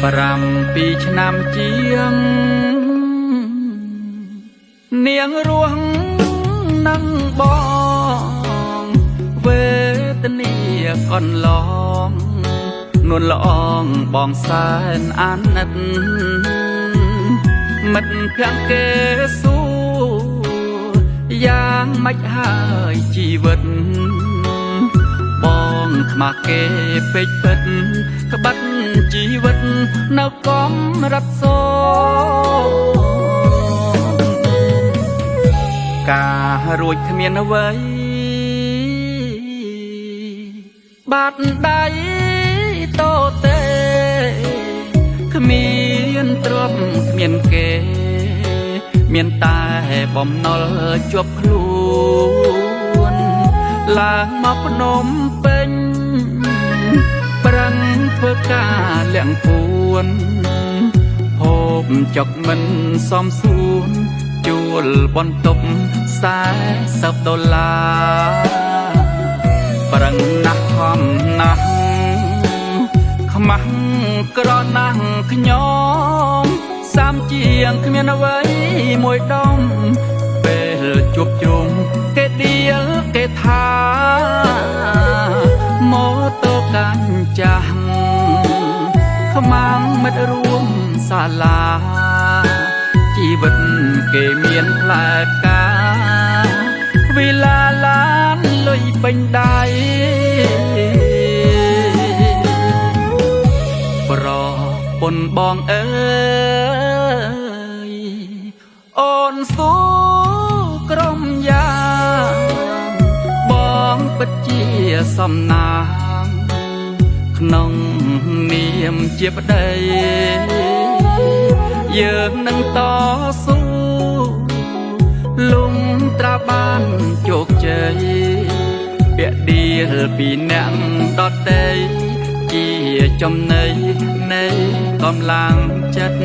7 ปีឆ្នាំជាងនាងរួងនឹងបងវេទនាកនឡងនួនល្អងបងសែនអាណិតមិត្តភក្តិគេសួរយ៉ាងម៉េចហើយជីវិតបងខ្មាស់គេពេកពិតក្បិតជីវិតនៅកំរិតសូការរួចគ្មានអ្វីបាត់ដៃតូទេគ្មានទ្រព្យគ្មានគេមានតែបំណុលជាប់ខ្លួនឡើងមកភ្នំពេញប្រឹងធ្វើការលាក់ពួនហូបចុកមិនសមសួនជួលបន្ទប់$40ប្រឹងណាស់ខំណាស់ខ្មាស់ក្រណាស់ខ្ញុំសាមជាងគ្មានអ្វីមួយដុំពេលជួបជុំគេដៀលគេថាម៉ូតូកាញ់ចាស់ខ្មាំងមិត្តរួមសាលាជីវិតគេមានផ្លែកាវិឡាឡានលុយពេញដៃប្រពន្ធបងអើយអូនស៊ូក្រុមយ៉ាងបងពិតជាសំណាងក្នុងនាមជាប្តីយើងនឹងតស៊ូលំត្រាបានជោគជ័យពាក់ដៀលពីអ្នកដទៃជាចំណៃនៃកម្លាំងចិត្ត